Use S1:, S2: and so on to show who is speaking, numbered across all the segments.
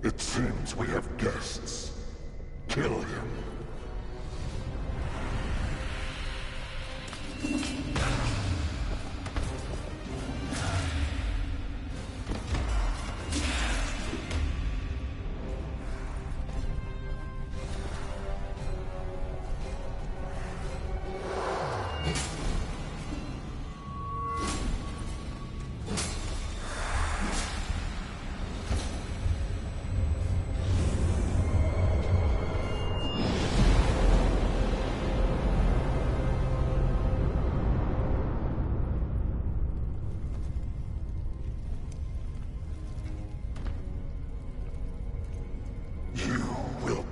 S1: It seems we have guests. Kill him.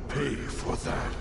S1: Pay for that.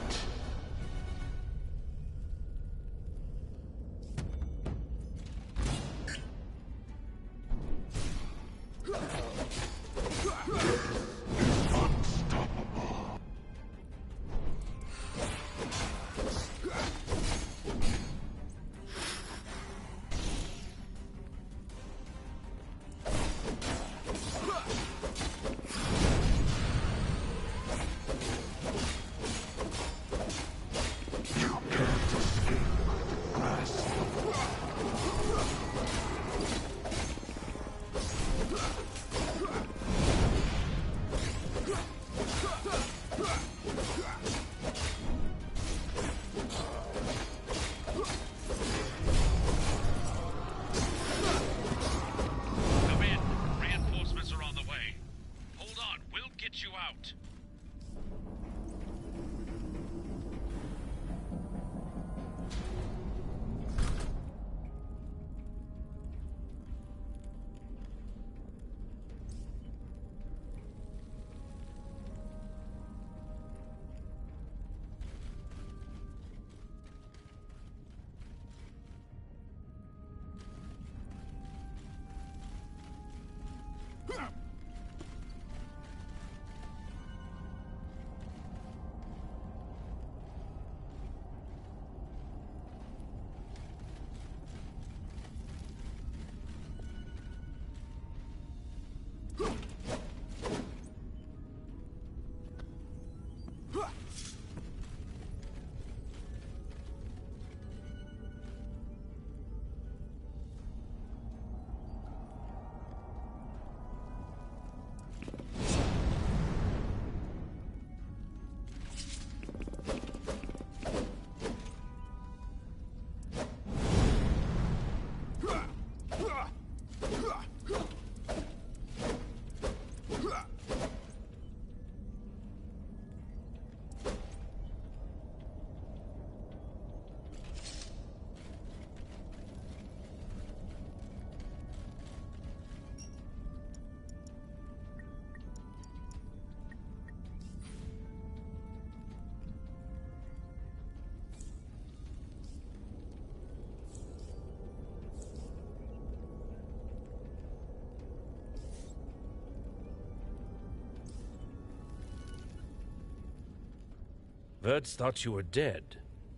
S2: Birds thought you were dead.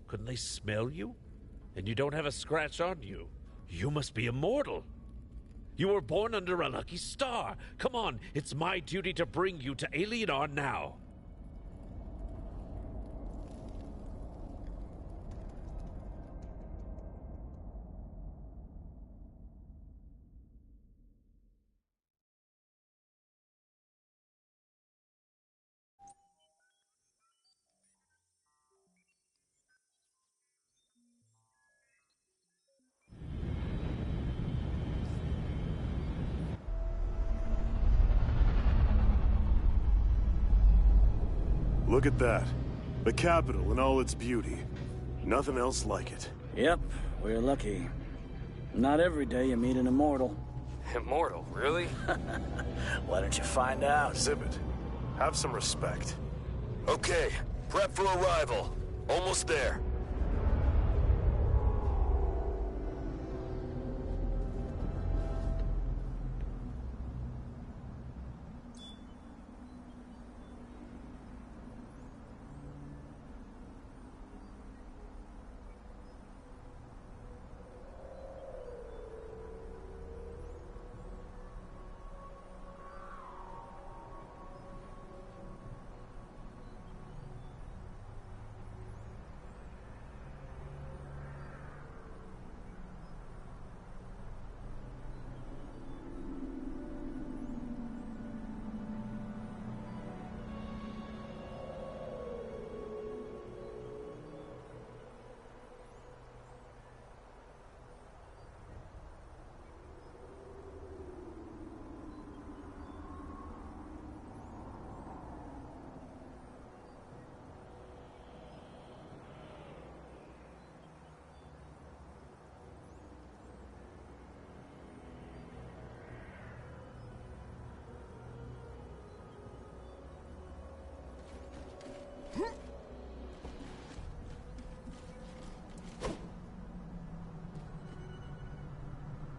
S2: Couldn't they smell you? And you don't have a scratch on you. You must be immortal. You were born under a lucky star. Come on, it's my duty to bring you to Alien On now.
S3: Look at that. The capital in all its beauty. Nothing else like it.
S4: Yep, we're lucky. Not every day you meet an immortal.
S5: Immortal, really?
S4: Why don't you find out?
S3: Exhibit. Have some respect.
S5: Okay, prep for arrival. Almost there.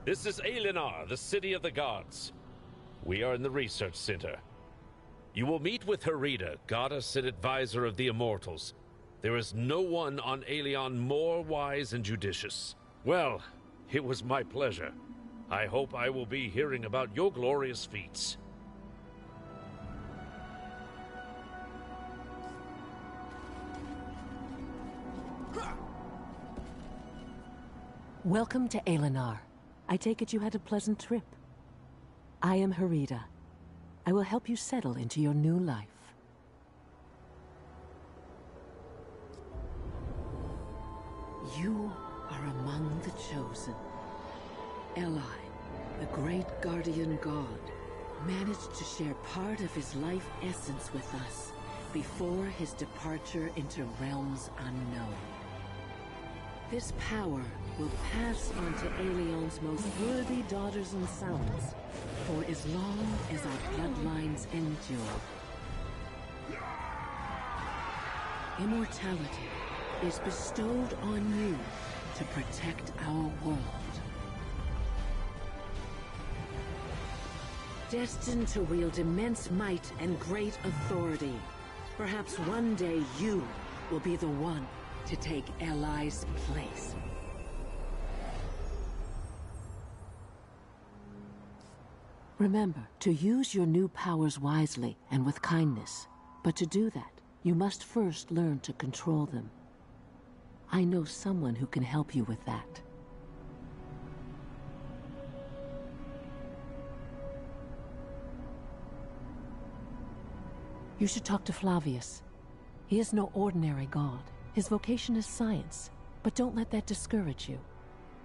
S2: This is Alinar, the city of the gods. We are in the research center. You will meet with Herida, goddess and advisor of the immortals. There is no one on Aelion more wise and judicious. Well, it was my pleasure. I hope I will be hearing about your glorious feats.
S6: Welcome to Alinar. I take it you had a pleasant trip. I am Herida. I will help you settle into your new life. You are among the chosen. Eli, the great guardian god, managed to share part of his life essence with us before his departure into realms unknown. This power will pass on to Aelion's most worthy daughters and sons for as long as our bloodlines endure. Immortality is bestowed on you to protect our world. Destined to wield immense might and great authority, perhaps one day you will be the one to take Eli's place. Remember to use your new powers wisely and with kindness. But to do that, you must first learn to control them. I know someone who can help you with that. You should talk to Flavius. He is no ordinary god. His vocation is science, but don't let that discourage you.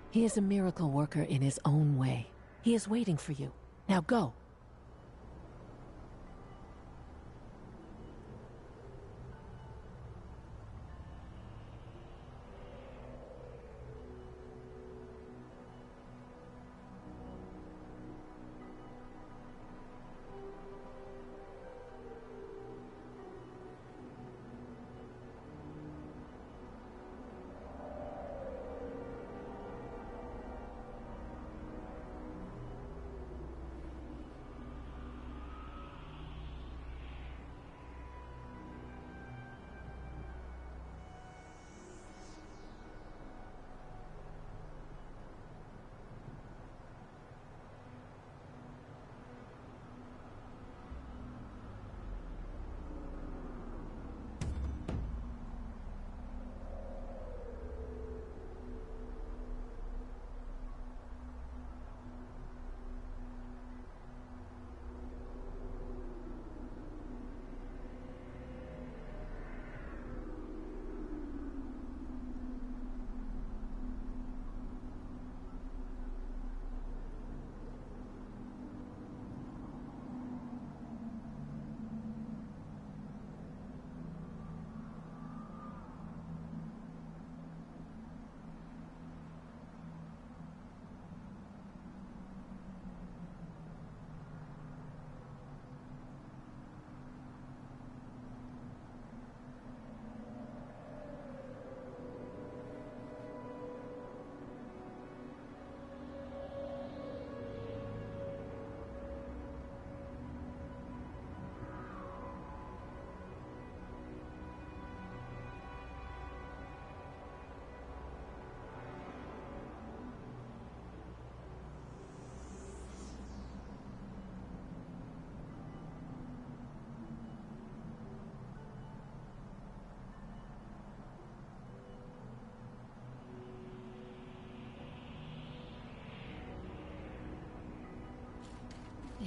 S6: He is a miracle worker in his own way. He is waiting for you. Now go.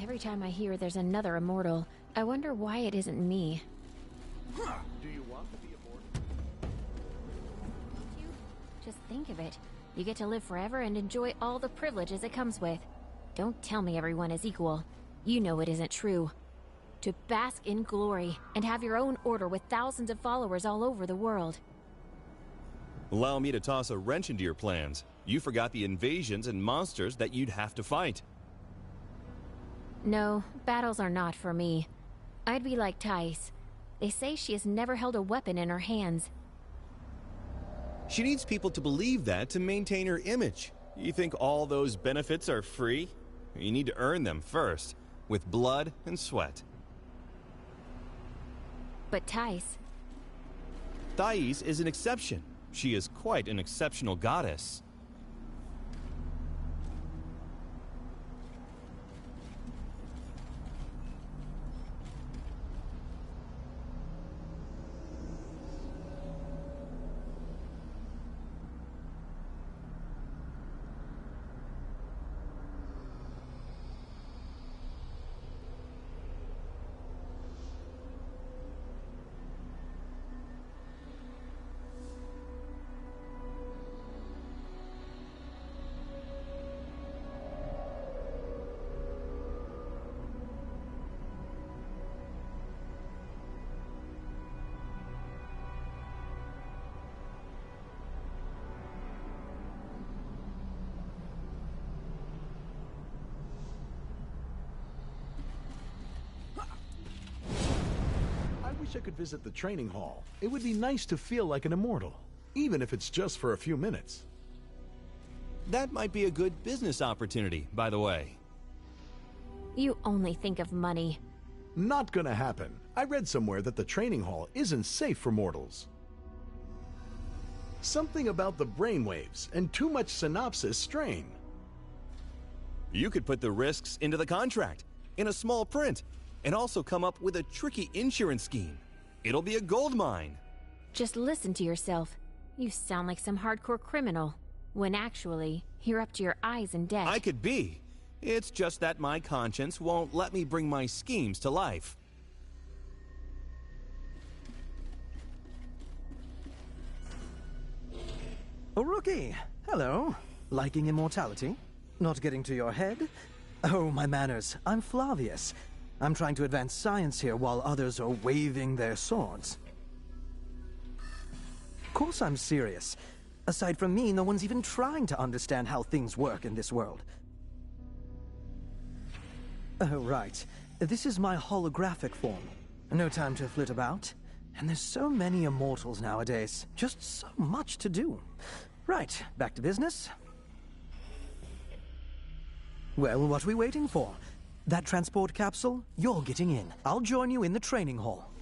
S7: Every time I hear there's another immortal, I wonder why it isn't me.
S1: Do you want to be immortal?
S7: Just think of it. You get to live forever and enjoy all the privileges it comes with. Don't tell me everyone is equal. You know it isn't true. To bask in glory and have your own order with thousands of followers all over the world.
S8: Allow me to toss a wrench into your plans. You forgot the invasions and monsters that you'd have to fight.
S7: No, battles are not for me. I'd be like Thais. They say she has never held a weapon in her hands.
S8: She needs people to believe that to maintain her image. You think all those benefits are free? You need to earn them first, with blood and sweat.
S7: But Thais...
S8: Thais is an exception. She is quite an exceptional goddess.
S9: I wish I could visit the training hall. It would be nice to feel like an immortal, even if it's just for a few minutes.
S8: That might be a good business opportunity, by the way.
S7: You only think of money.
S9: Not gonna happen. I read somewhere that the training hall isn't safe for mortals. Something about the brainwaves and too much synopsis strain.
S8: You could put the risks into the contract, in a small print, and also come up with a tricky insurance scheme. It'll be a gold mine.
S7: Just listen to yourself. You sound like some hardcore criminal, when actually, you're up to your eyes in debt.
S8: I could be. It's just that my conscience won't let me bring my schemes to life.
S10: Oh, rookie! Hello. Liking immortality? Not getting to your head? Oh, my manners. I'm Flavius. I'm trying to advance science here while others are waving their swords. Of course I'm serious. Aside from me, no one's even trying to understand how things work in this world. Oh, right. This is my holographic form. No time to flit about. And there's so many immortals nowadays. Just so much to do. Right, back to business. Well, what are we waiting for? That transport capsule? You're getting in. I'll join you in the training hall.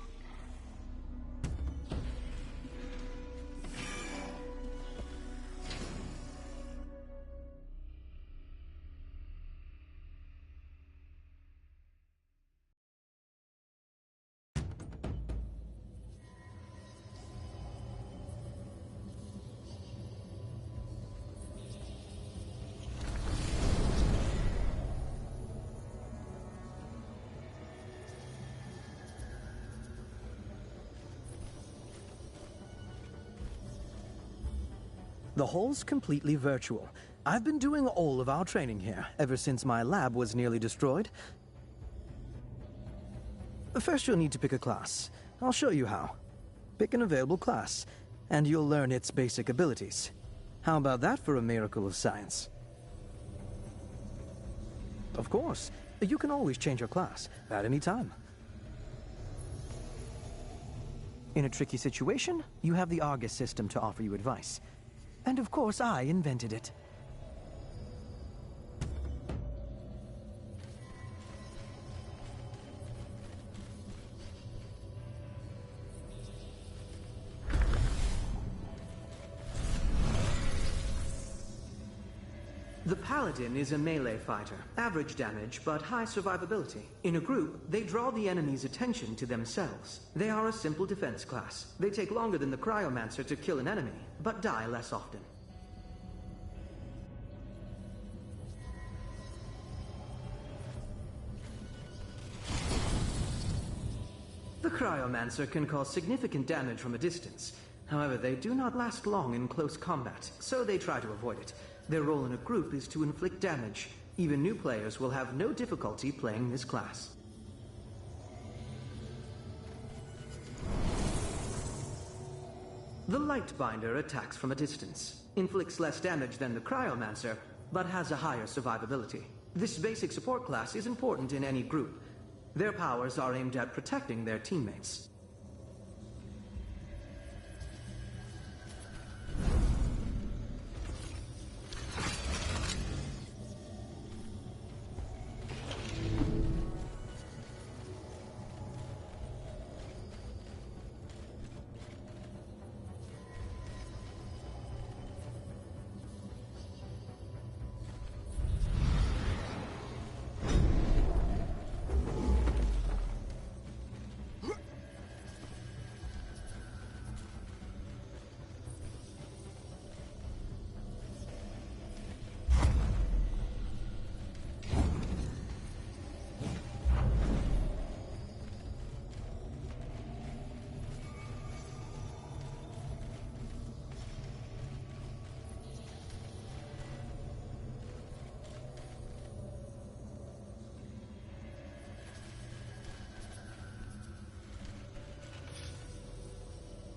S10: The hall's completely virtual. I've been doing all of our training here, ever since my lab was nearly destroyed. First, you'll need to pick a class. I'll show you how. Pick an available class, and you'll learn its basic abilities. How about that for a miracle of science? Of course, you can always change your class, at any time. In a tricky situation, you have the Argus system to offer you advice. And of course, I invented it. The Paladin is a melee fighter. Average damage, but high survivability. In a group, they draw the enemy's attention to themselves. They are a simple defense class. They take longer than the Cryomancer to kill an enemy, but die less often. The Cryomancer can cause significant damage from a distance. However, they do not last long in close combat, so they try to avoid it. Their role in a group is to inflict damage. Even new players will have no difficulty playing this class. The Lightbinder attacks from a distance, inflicts less damage than the Cryomancer, but has a higher survivability. This basic support class is important in any group. Their powers are aimed at protecting their teammates.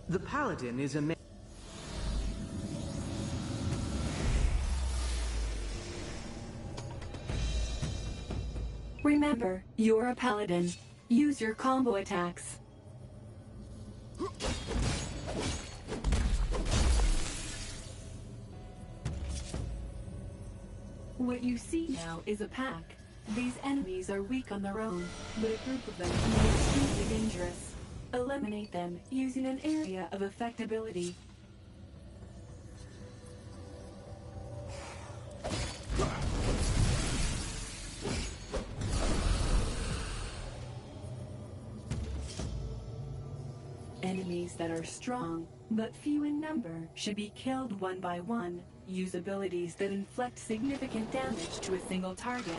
S10: The Paladin is a
S11: Remember, you're a paladin. Use your combo attacks. What you see now is a pack. These enemies are weak on their own, but a group of them can be extremely dangerous. Eliminate them using an area of effectability. Enemies that are strong, but few in number, should be killed one by one. Use abilities that inflict significant damage to a single target.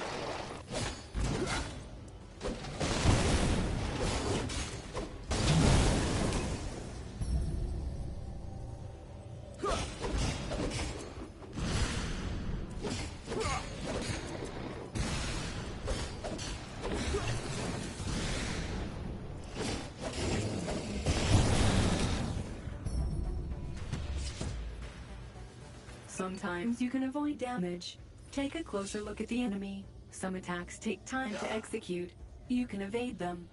S11: Sometimes you can avoid damage. Take a closer look at the enemy. Some attacks take time to execute. You can evade them.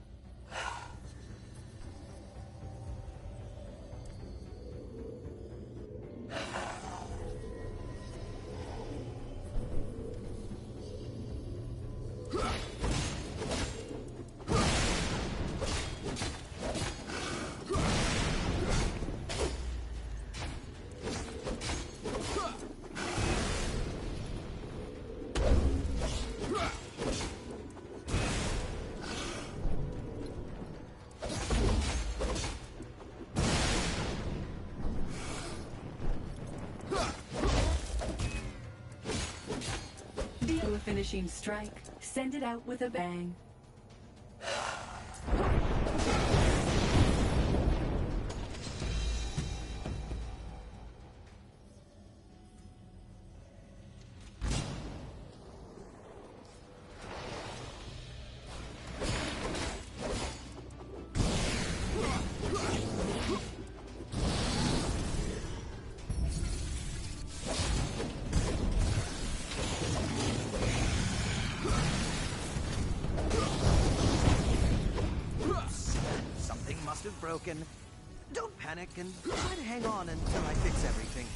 S11: Deal a finishing strike. Send it out with a bang.
S12: Broken. Don't panic and try to hang on until I fix everything.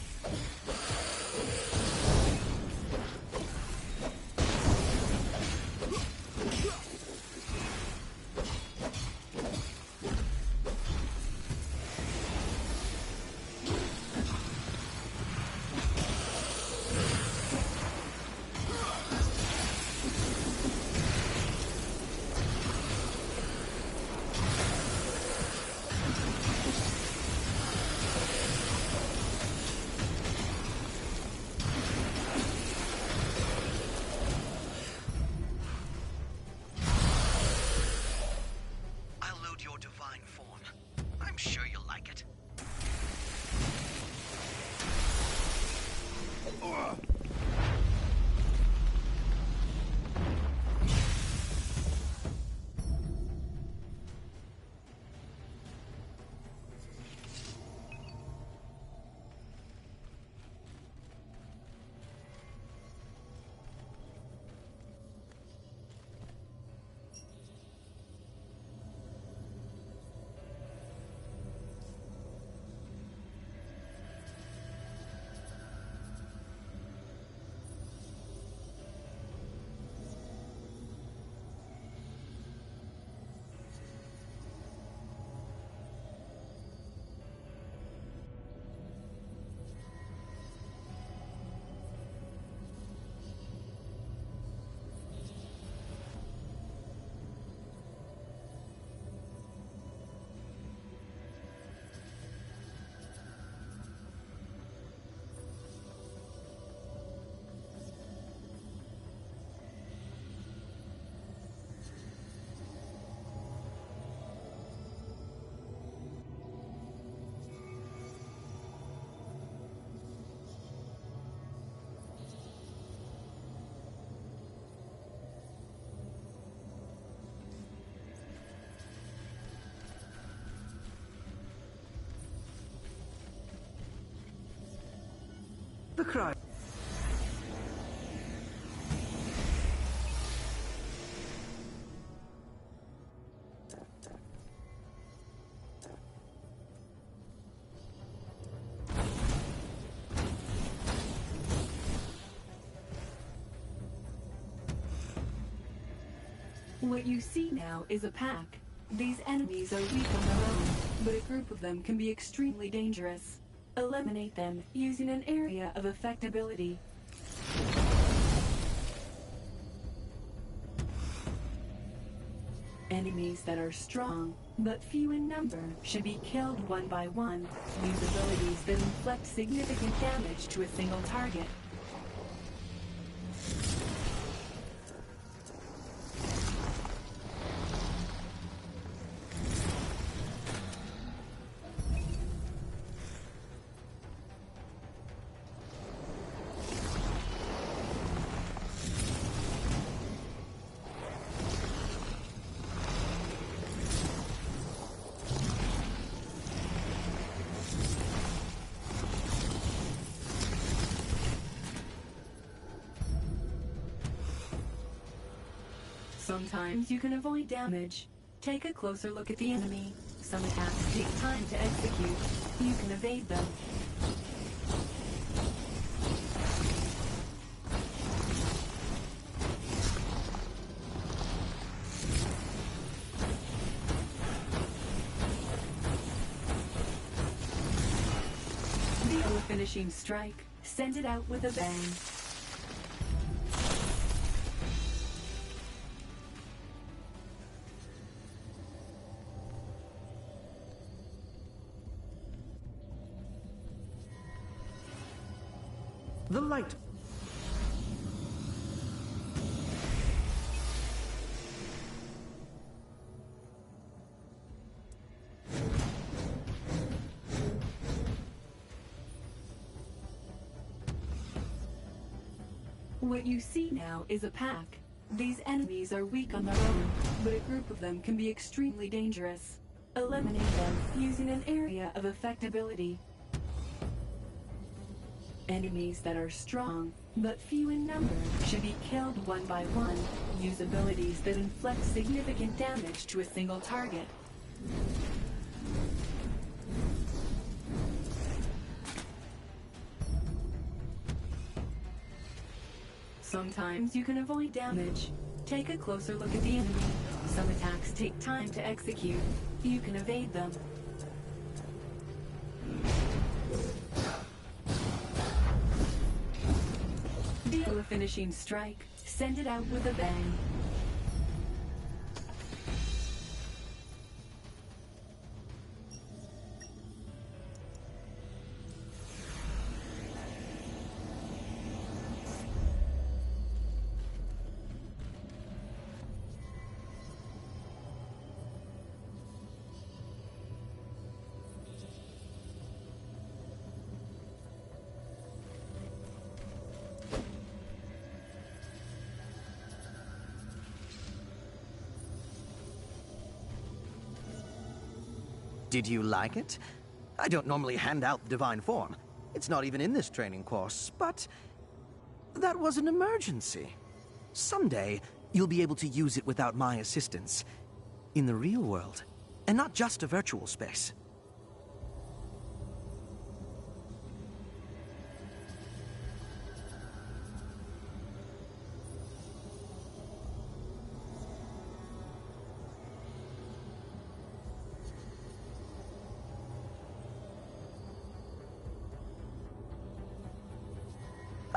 S10: cryo...
S11: What you see now is a pack. These enemies are weak on their own, but a group of them can be extremely dangerous. Eliminate them using an area of effectability. Enemies that are strong, but few in number, should be killed one by one. Use abilities that inflict significant damage to a single target. Sometimes you can avoid damage. Take a closer look at the enemy. Some attacks take time to execute. You can evade them. Deal a finishing strike. Send it out with a bang.
S10: The light...
S11: What you see now is a pack. These enemies are weak on their own, but a group of them can be extremely dangerous. Eliminate them using an area of effectability. Enemies that are strong, but few in number, should be killed one by one. Use abilities that inflict significant damage to a single target. Sometimes you can avoid damage. Take a closer look at the enemy. Some attacks take time to execute. You can evade them. Deal a finishing strike. Send it out with a bang.
S12: Did you like it? I don't normally hand out the divine form. It's not even in this training course, but that was an emergency. Someday, you'll be able to use it without my assistance. In the real world, and not just a virtual space.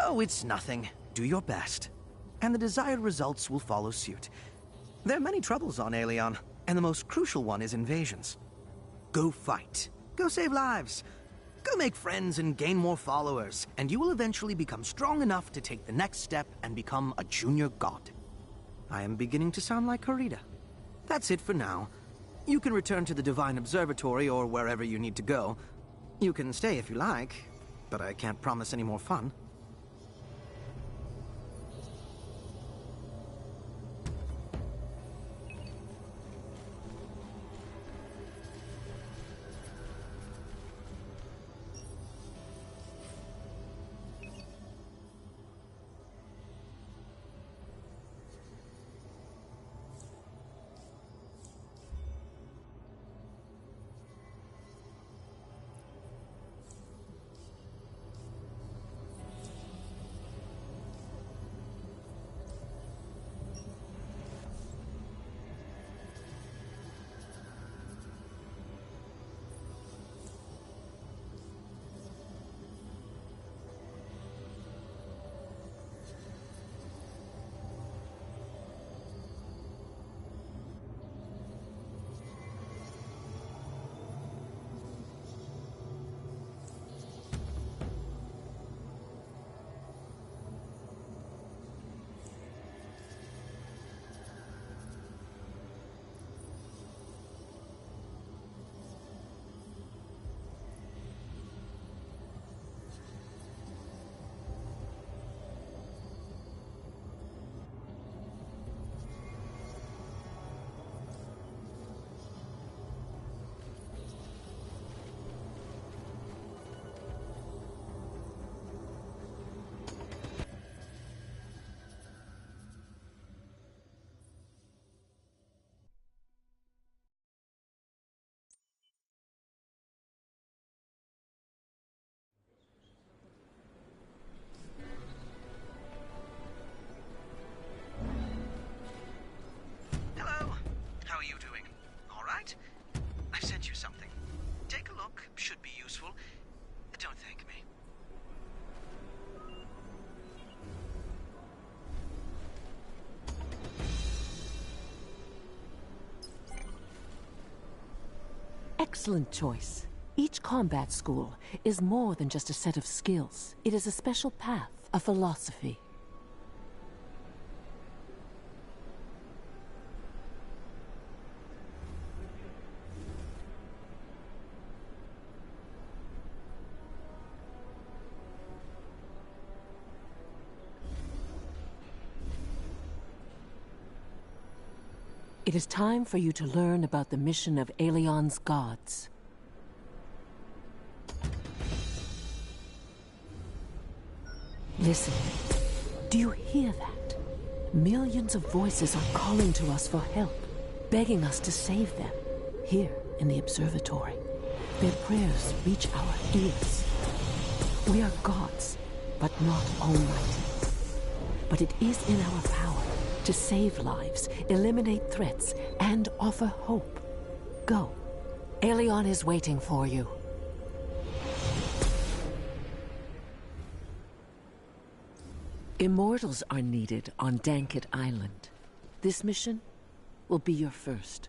S12: Oh, it's nothing. Do your best. And the desired results will follow suit. There are many troubles on Aelion, and the most crucial one is invasions. Go fight. Go save lives. Go make friends and gain more followers, and you will eventually become strong enough to take the next step and become a junior god. I am beginning to sound like Harita. That's it for now. You can return to the Divine Observatory or wherever you need to go. You can stay if you like, but I can't promise any more fun.
S6: excellent choice. Each combat school is more than just a set of skills. It is a special path, a philosophy. It is time for you to learn about the mission of Aelion's gods. Listen. Do you hear that? Millions of voices are calling to us for help, begging us to save them. Here in the observatory, their prayers reach our ears. We are gods, but not almighty. But it is in our power to save lives, eliminate threats, and offer hope. Go. Aelion is waiting for you. Immortals are needed on Dankit Island. This mission will be your first.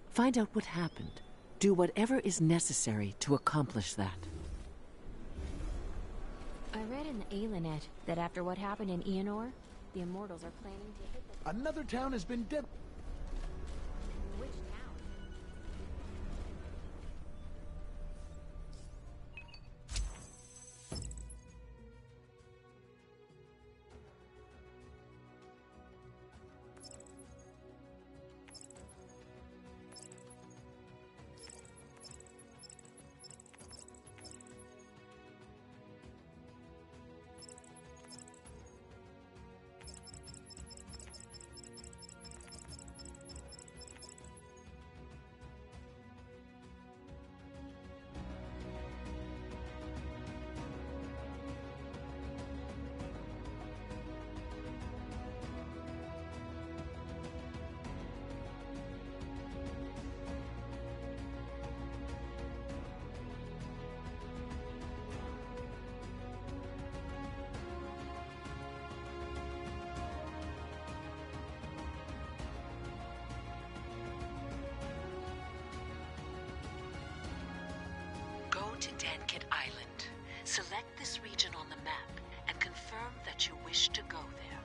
S6: Find out what happened. Do whatever is necessary to accomplish that.
S7: I read in the Alinet that after what happened in Eonor, the Immortals are planning to hit the...
S9: Another town has been dead.
S7: Which town?
S6: Go to Dankit Island. Select this region on the map and confirm that you wish to go there.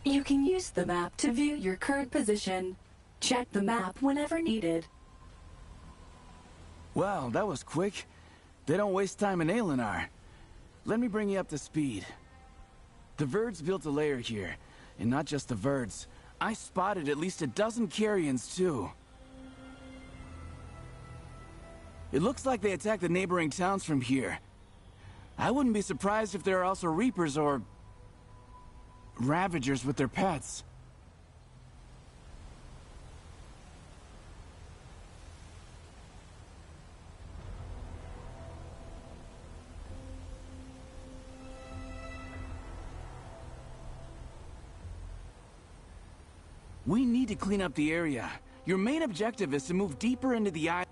S11: You can use the map to view your current position. Check the map whenever needed.
S13: Wow, that was quick. They don't waste time in Aelinar. Let me bring you up to speed. The Verds built a lair here, and not just the Verds. I spotted at least a dozen Carrions, too. It looks like they attacked the neighboring towns from here. I wouldn't be surprised if there are also Reapers or... Ravagers with their pets. We need to clean up the area. Your main objective is to move deeper into the island.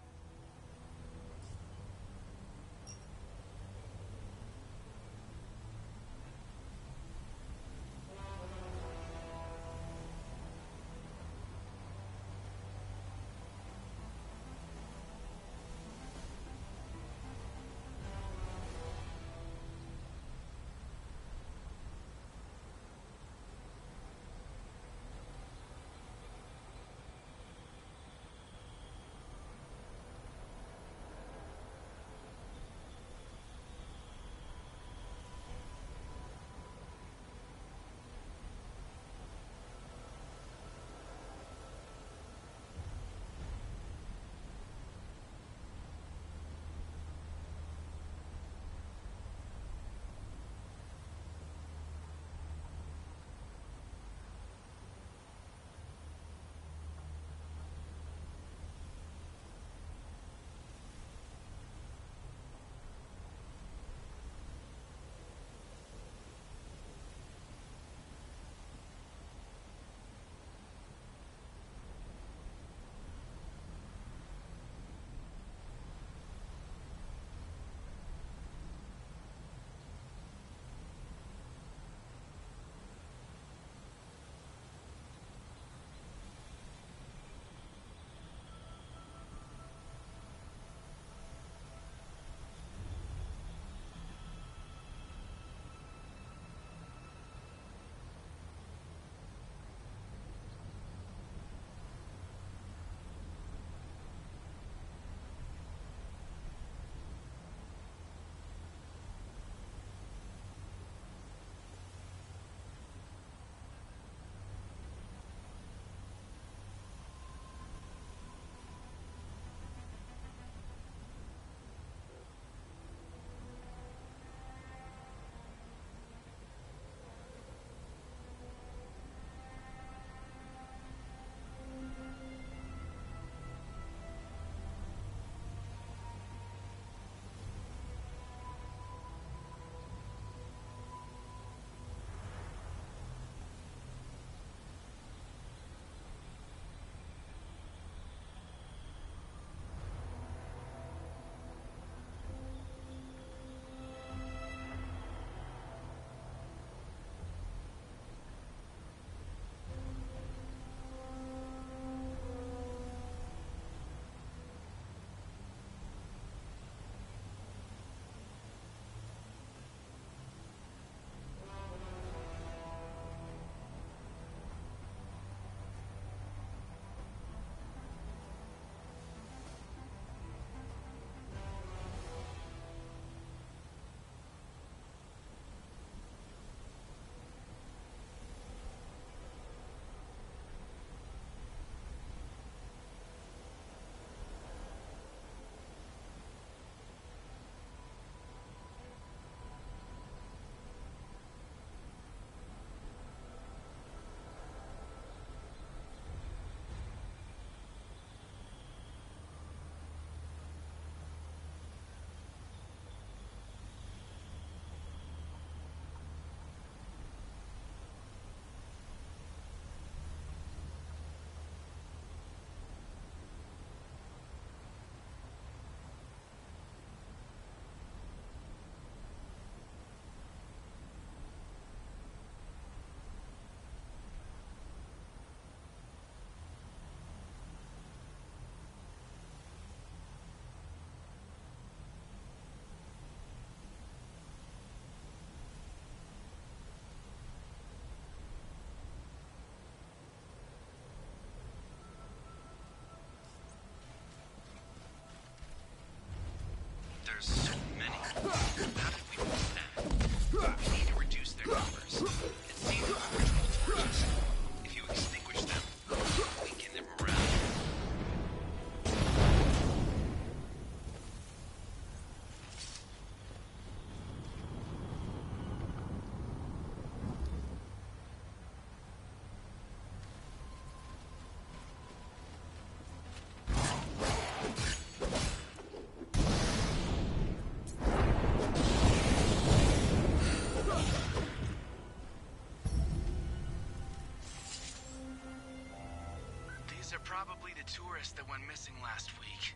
S13: probably the tourists that went missing last week.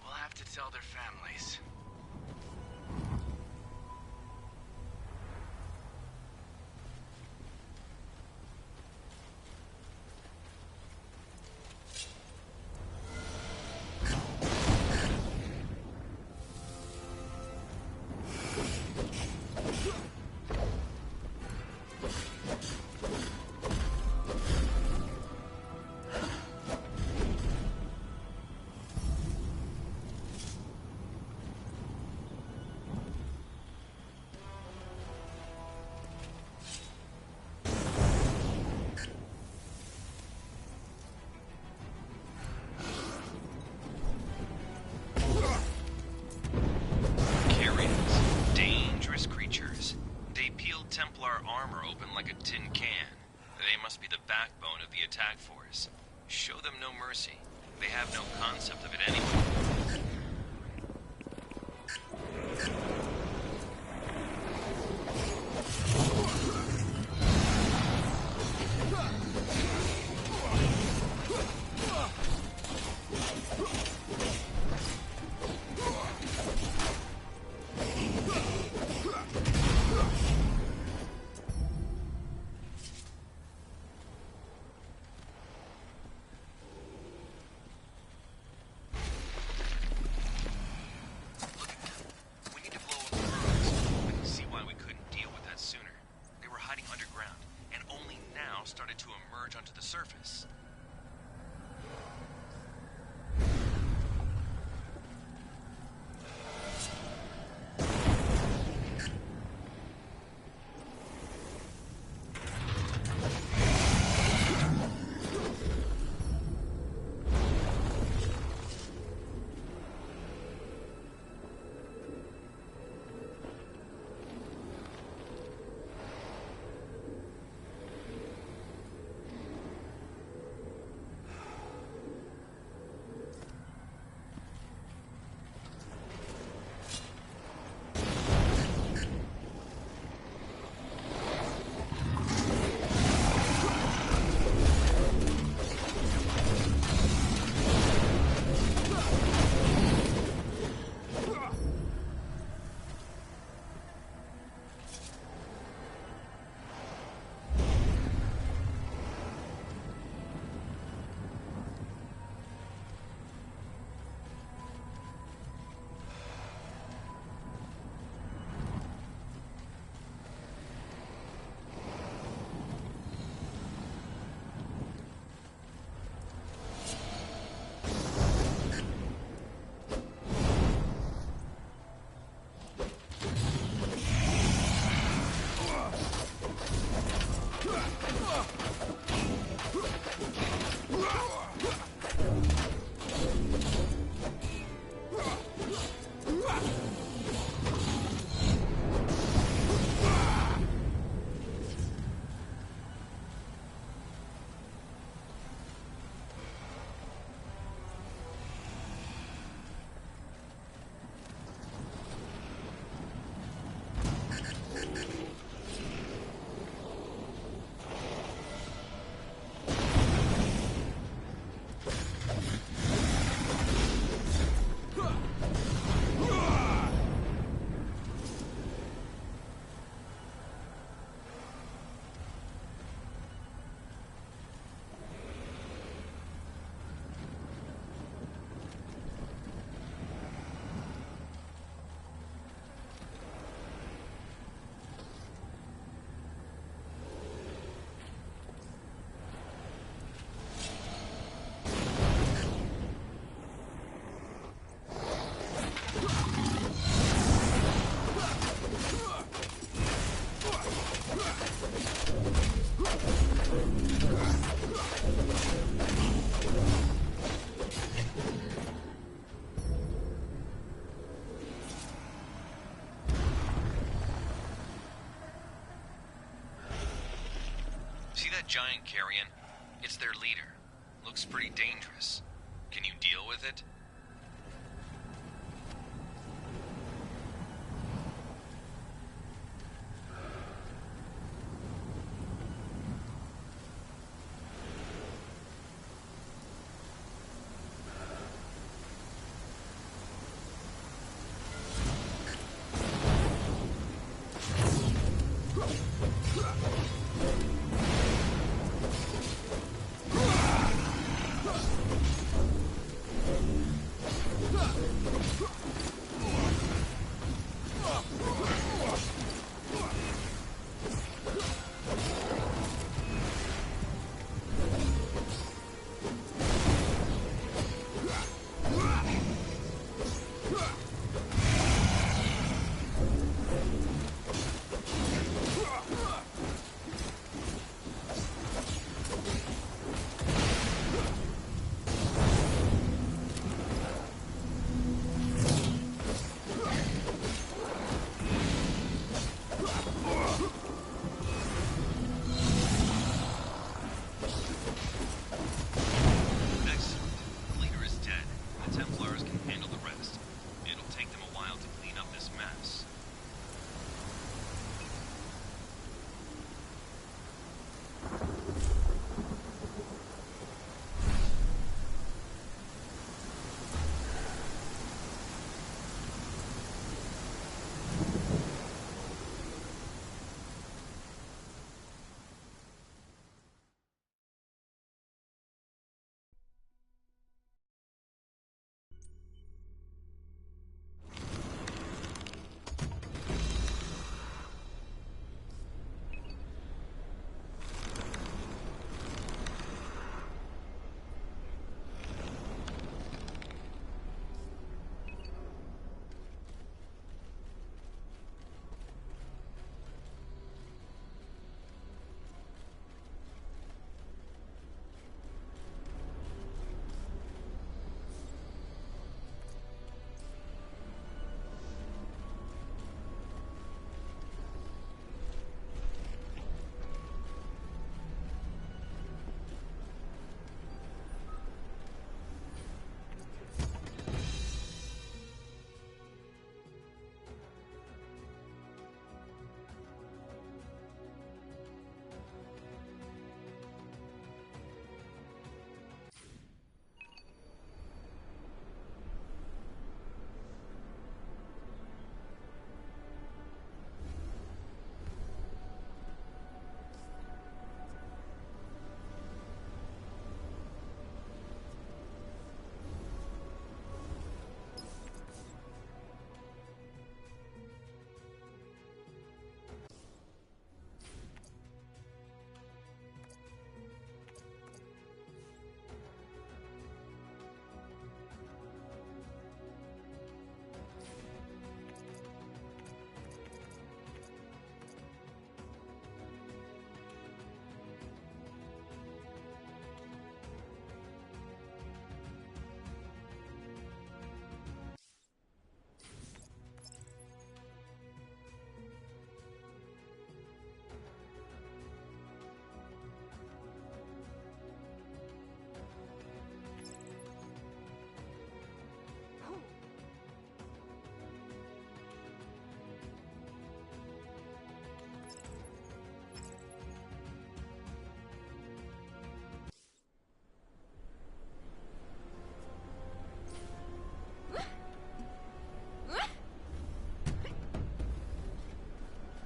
S13: We'll have to tell their families.
S8: backbone of the attack force. Show them no mercy. They have no concept of it anyway. Started to emerge onto the surface. See that giant carrion? It's their leader. Looks pretty dangerous. Can you deal with it?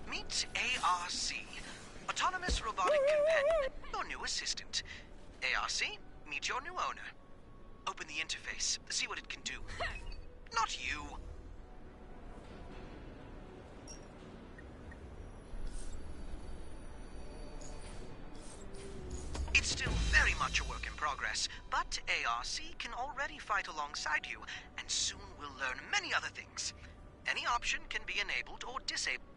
S12: Meet ARC, Autonomous Robotic Companion, your new assistant. ARC, meet your new owner. Open the interface, see what it can do. Not you. It's still very much a work in progress, but ARC can already fight alongside you, and soon we'll learn many other things. Any option can be enabled or disabled.